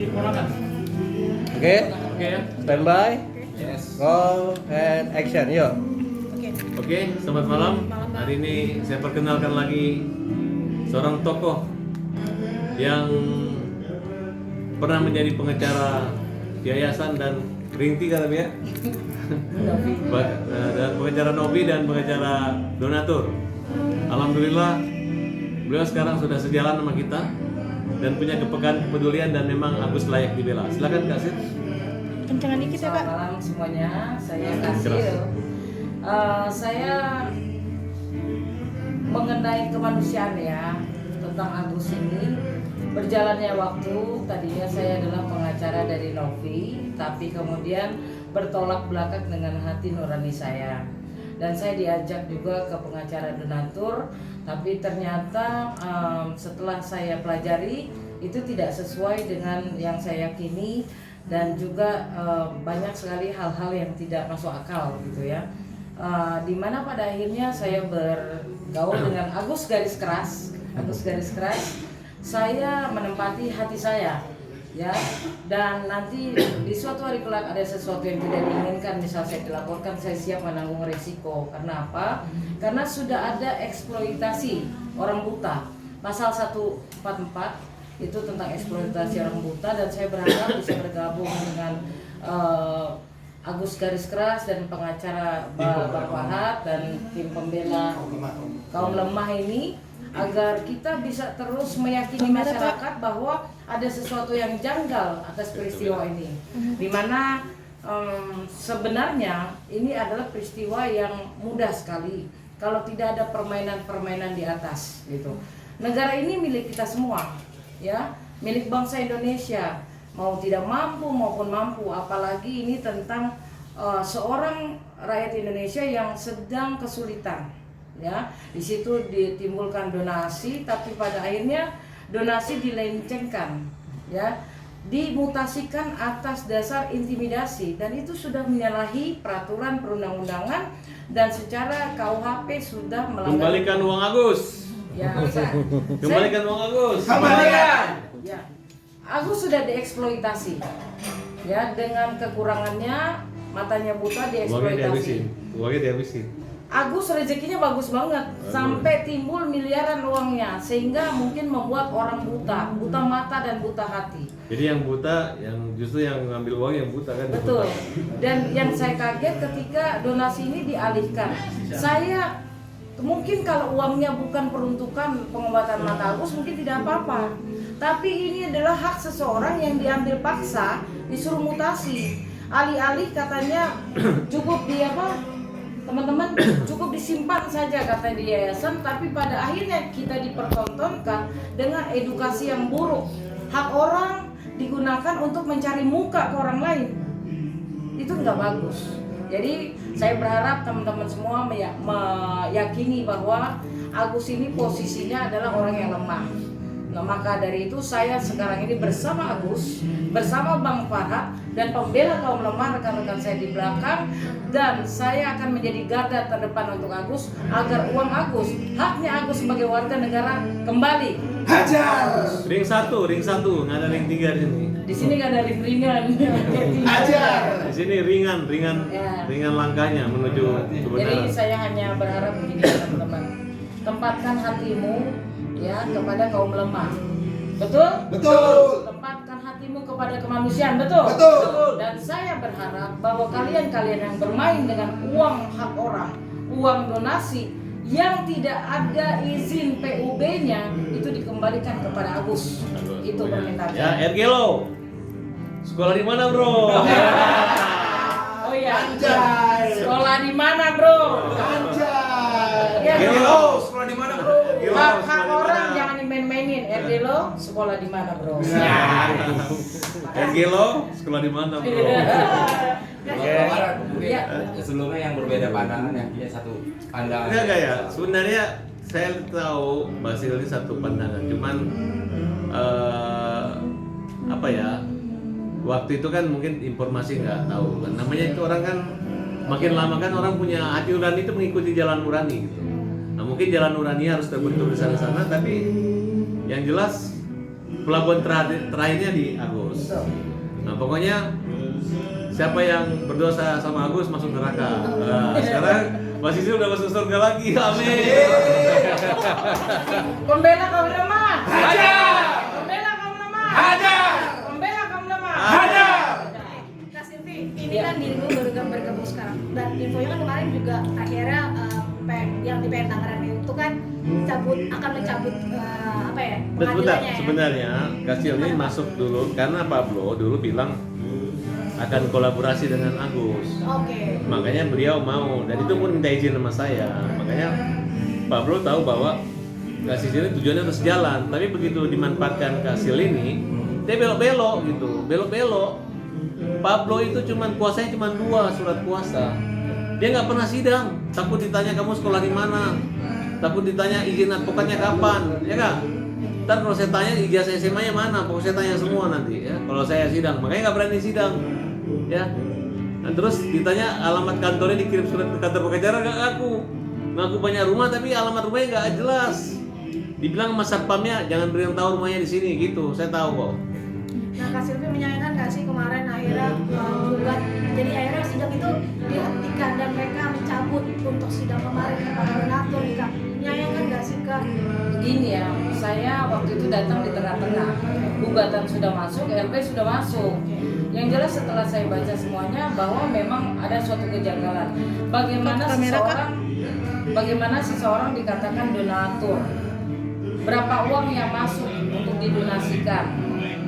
Oke, Oke ya. standby, Yes. roll and action, yuk. Oke, selamat malam. Hari ini saya perkenalkan lagi seorang tokoh yang pernah menjadi pengacara yayasan dan Ringti kata ya. Dan pengacara Novi dan pengacara donatur. Alhamdulillah beliau sekarang sudah sejalan sama kita dan punya kepedulian dan memang Agus layak dibela. Silakan Kak Sid. Kencangan dikit ya Pak. Selamat malam semuanya, saya Keras. Kasil. Saya mengenai kemanusiaan ya, tentang Agus ini. Berjalannya waktu, tadinya saya adalah pengacara dari Novi, tapi kemudian bertolak belakang dengan hati nurani saya. Dan saya diajak juga ke pengacara donatur, tapi ternyata setelah saya pelajari itu tidak sesuai dengan yang saya yakini, dan juga banyak sekali hal-hal yang tidak masuk akal gitu ya. Dimana pada akhirnya saya bergaul dengan Agus garis keras, saya menempati hati saya ya, dan nanti di suatu hari kelak ada sesuatu yang tidak diinginkan, misal saya dilaporkan, saya siap menanggung resiko. Karena apa? Karena sudah ada eksploitasi orang buta, pasal 144 itu tentang eksploitasi orang buta, dan saya berharap bisa bergabung dengan Agus garis keras dan pengacara Bang Fahad dan tim pembela kaum lemah ini, agar kita bisa terus meyakini masyarakat bahwa ada sesuatu yang janggal atas peristiwa ini, dimana sebenarnya ini adalah peristiwa yang mudah sekali kalau tidak ada permainan-permainan di atas gitu. Negara ini milik kita semua ya, milik bangsa Indonesia, mau tidak mampu maupun mampu, apalagi ini tentang seorang rakyat Indonesia yang sedang kesulitan ya. Di situ ditimbulkan donasi, tapi pada akhirnya donasi dilencengkan ya, dimutasikan atas dasar intimidasi, dan itu sudah menyalahi peraturan perundang-undangan dan secara KUHP sudah melanggar. Kembalikan uang Agus. Ya, Kembalikan uang Agus. ya, Agus sudah dieksploitasi ya, dengan kekurangannya, matanya buta dieksploitasi. Uangnya dihabisin. Agus rezekinya bagus banget, sampai timbul miliaran uangnya, sehingga mungkin membuat orang buta mata dan buta hati. Jadi yang buta, yang justru yang ngambil uang yang buta kan? Betul. Buta. Dan yang saya kaget ketika donasi ini dialihkan. Saya mungkin kalau uangnya bukan peruntukan pengobatan mata Agus mungkin tidak apa-apa. Tapi ini adalah hak seseorang yang diambil paksa, disuruh mutasi. Alih-alih katanya cukup di apa? Teman-teman, cukup disimpan saja katanya di yayasan, tapi pada akhirnya kita dipertontonkan dengan edukasi yang buruk. Hak orang digunakan untuk mencari muka ke orang lain. Itu nggak bagus. Jadi saya berharap teman-teman semua meyakini bahwa Agus ini posisinya adalah orang yang lemah. Nah, maka dari itu saya sekarang ini bersama Agus, bersama Bang Fahad dan pembela kaum lemah, rekan-rekan saya di belakang, dan saya akan menjadi garda terdepan untuk Agus, agar uang Agus, haknya Agus sebagai warga negara kembali. Hajar. Ring satu, nggak ada ring 3 di sini. Di sini nggak ada ringan. Hajar. Di sini ringan Ya. langkahnya menuju Jadi kebenaran. saya hanya berharap begini teman-teman, tempatkan hatimu ya kepada kaum lemah, betul? Betul. Tempatkan hatimu kepada kemanusiaan, betul? Betul. Dan saya berharap bahwa kalian yang bermain dengan uang hak orang, uang donasi yang tidak ada izin PUB-nya, itu dikembalikan kepada Agus. Itu permintaan Ya, saya. Ergelo. Sekolah di mana, Bro? Oh iya. Anjay. Sekolah di mana, Bro? Anjay. Ya, Gelo, sekolah di mana, Bro? hak orang jangan dimain-mainin. Ergelo, sekolah di mana, Bro? Ergelo, sekolah di mana, Bro? Ya. Sebelumnya yang berbeda pandangan yang dia satu pandangan. Enggak ya. Sebenarnya saya tahu Basil ini satu pandangan, cuman apa ya? Waktu itu kan mungkin informasi nggak tahu kan. Namanya itu orang kan makin lama kan orang punya hati nurani itu mengikuti jalan nurani gitu. Nah, mungkin jalan nurani harus terbentuk di sana-sana, tapi yang jelas pelabuhan terakhirnya di Agus. Nah pokoknya siapa yang berdosa sama Agus masuk neraka. Nah, sekarang Mas Sisil udah masuk surga lagi, amin. Pembela kaum lemah. Ada. Pembela kaum lemah. Ada. Pembela kaum lemah. Ada. Kak Silvi, ini kan dirimu baru bergabung sekarang dan infonya kan kemarin juga akhirnya yang di PN Tangerang itu kan akan mencabut apa ya pengadilannya ya. Sebenarnya Kasil ini masuk dulu karena Pablo dulu bilang akan kolaborasi dengan Agus. Oke. Makanya beliau mau dan itu pun minta izin sama saya. Makanya Pablo tahu bahwa Kasil ini tujuannya untuk sejalan, tapi begitu dimanfaatkan Kasil ini dia belok-belok gitu, belok-belok. Pablo itu kuasanya cuma 2 surat kuasa. Dia nggak pernah sidang, takut ditanya kamu sekolah di mana, takut ditanya izin advokatnya kapan, ya kan? Ntar kalau saya tanya ijazah SMA-nya mana, pokoknya saya tanya semua nanti ya. Kalau saya sidang, makanya nggak berani sidang, ya. Dan terus ditanya alamat kantornya dikirim surat ke kantor pengacara nggak ngaku banyak rumah tapi alamat rumahnya nggak jelas. Dibilang sama satpamnya jangan beri yang tahu rumahnya di sini gitu, saya tahu kok. Nah, Kak Silvi menyayangkan nggak sih kemarin akhirnya gugat, jadi akhirnya sidang itu dihentikan dan mereka mencabut untuk sidang kemarin para donatur nih Kak. Menyayangkan nggak sih Kak? Begini ya, saya waktu itu datang di tengah-tengah. Gugatan sudah masuk, LP sudah masuk. Yang jelas setelah saya baca semuanya bahwa memang ada suatu kejanggalan. Bagaimana seseorang dikatakan donatur? Berapa uang yang masuk untuk didonasikan,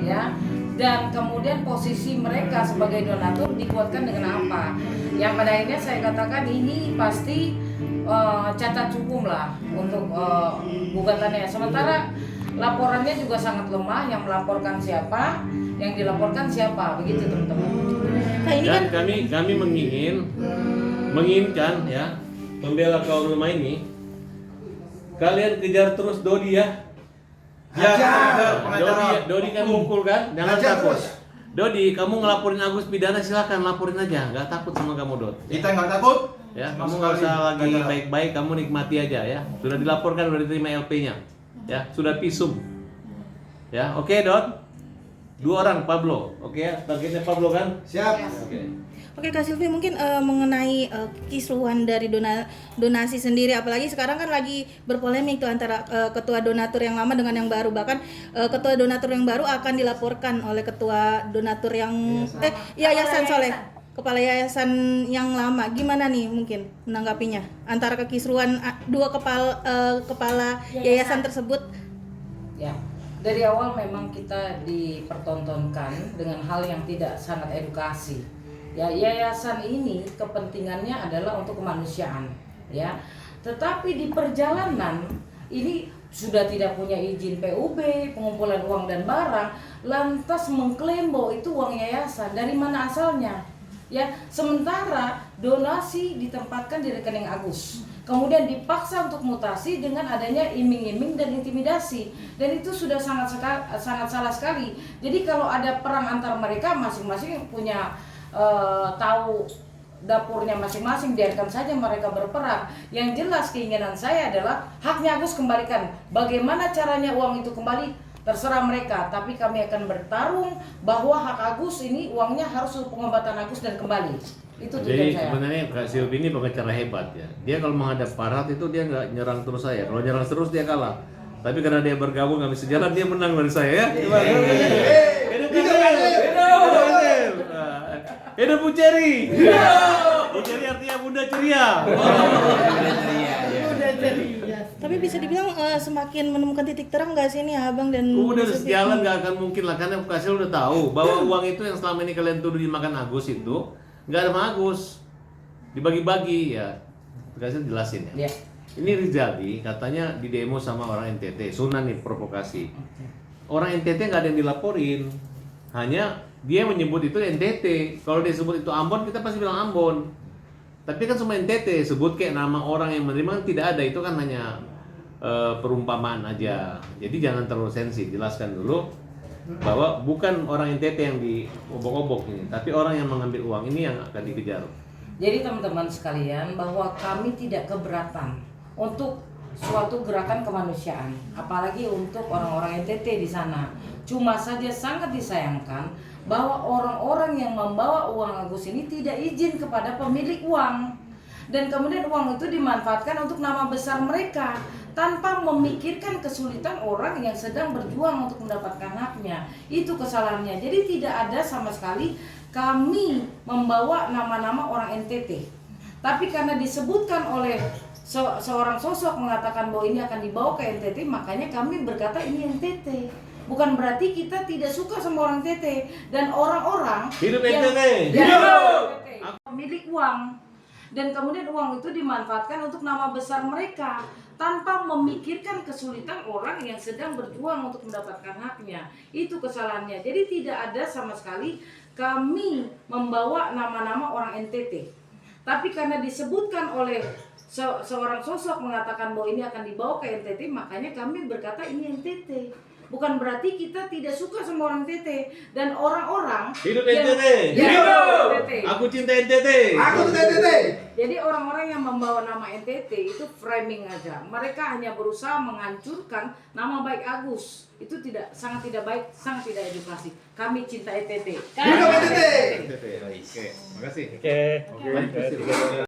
ya? Dan kemudian posisi mereka sebagai donatur dikuatkan dengan apa? Yang pada akhirnya saya katakan ini pasti cacat hukum lah untuk gugatannya. Sementara laporannya juga sangat lemah. Yang melaporkan siapa, yang dilaporkan siapa, begitu teman-teman. Nah, ini Dan kan kami menginginkan ya pembela kaum lemah ini kalian kejar terus Dodi ya. Dodi kan mukul kan, jangan Hajar takut. terus. Dodi, kamu ngelaporin Agus pidana silakan laporin aja, nggak takut sama kamu Dod. Kita nggak takut. Ya, Sama kamu nggak sekali. usah lagi Nggak ada. baik-baik, kamu nikmati aja ya. Sudah dilaporkan, sudah diterima LP-nya, ya, sudah visum. Ya, oke Dod. 2 orang Pablo, oke ya, targetnya Pablo kan? Siap. Oke. Oke Kak Silvi, mungkin mengenai kisruhan dari donasi sendiri, apalagi sekarang kan lagi berpolemik tuh antara ketua donatur yang lama dengan yang baru. Bahkan ketua donatur yang baru akan dilaporkan oleh ketua donatur yang yayasan Soleh, kepala yayasan yang lama. Gimana nih mungkin menanggapinya antara kekisruhan 2 kepala yayasan tersebut? Ya, dari awal memang kita dipertontonkan dengan hal yang tidak sangat edukasi. Ya, yayasan ini kepentingannya adalah untuk kemanusiaan, ya. Tetapi di perjalanan ini sudah tidak punya izin PUB, pengumpulan uang dan barang, lantas mengklaim bahwa itu uang yayasan. Dari mana asalnya? Ya, sementara donasi ditempatkan di rekening Agus. Kemudian dipaksa untuk mutasi dengan adanya iming-iming dan intimidasi. Dan itu sudah sangat salah sekali. Jadi kalau ada perang antar mereka, masing-masing punya tahu dapurnya masing-masing, biarkan saja mereka berperang. Yang jelas keinginan saya adalah haknya Agus kembalikan. Bagaimana caranya uang itu kembali terserah mereka, tapi kami akan bertarung bahwa hak Agus ini uangnya harus untuk pengobatan Agus dan kembali. Itu tujuan Jadi saya. sebenarnya Kak Silvi ini pengacara hebat ya. Dia kalau menghadap Farhat itu dia nggak nyerang terus saya. Kalau nyerang terus dia kalah. Tapi karena dia bergabung kami sejalan, dia menang dari saya ya. Hidup Bu Ceri. Bu Ceri artinya Bunda Ceria. Tapi bisa dibilang semakin menemukan titik terang nggak sih ini Abang dan Udah Silvi? sejalan, nggak akan mungkin lah karena Kasil udah tahu bahwa uang itu yang selama ini kalian tuduh dimakan Agus itu nggak ada sama Agus, dibagi-bagi ya. Kasil jelasin ya. Ya. Ini Rizaldi katanya di demo sama orang NTT, Sunan nih provokasi. Orang NTT nggak ada yang dilaporin, hanya dia menyebut itu NTT. Kalau dia sebut itu Ambon, kita pasti bilang Ambon. Tapi kan semua NTT sebut kayak nama orang yang menerima kan tidak ada, itu kan hanya perumpamaan aja. Jadi jangan terlalu sensi, jelaskan dulu bahwa bukan orang NTT yang diobok-obok ini, tapi orang yang mengambil uang ini yang akan dikejar. Jadi teman-teman sekalian, bahwa kami tidak keberatan untuk suatu gerakan kemanusiaan, apalagi untuk orang-orang NTT di sana. Cuma saja sangat disayangkan bahwa orang-orang yang membawa uang Agus ini tidak izin kepada pemilik uang. Dan kemudian uang itu dimanfaatkan untuk nama besar mereka tanpa memikirkan kesulitan orang yang sedang berjuang untuk mendapatkan haknya. Itu kesalahannya. Jadi tidak ada sama sekali kami membawa nama-nama orang NTT. Tapi karena disebutkan oleh seorang sosok mengatakan bahwa ini akan dibawa ke NTT, makanya kami berkata ini NTT. Bukan berarti kita tidak suka sama orang NTT. Dan orang-orang Hidup yang NTT. pemilik uang. Dan kemudian uang itu dimanfaatkan untuk nama besar mereka tanpa memikirkan kesulitan orang yang sedang berjuang untuk mendapatkan haknya. Itu kesalahannya. Jadi tidak ada sama sekali kami membawa nama-nama orang NTT. Tapi karena disebutkan oleh seorang sosok mengatakan bahwa ini akan dibawa ke NTT, makanya kami berkata ini NTT. Bukan berarti kita tidak suka sama orang NTT. Dan orang-orang Hidup yang- NTT. Ya, Hidup! NTT. Aku cinta NTT. Aku tuh TTT. Jadi orang-orang yang membawa nama NTT itu framing aja. Mereka hanya berusaha menghancurkan nama baik Agus. Itu sangat tidak baik, sangat tidak edukasi. Kami cinta NTT. Hidup NTT. NTT. Oke, makasih. Oke.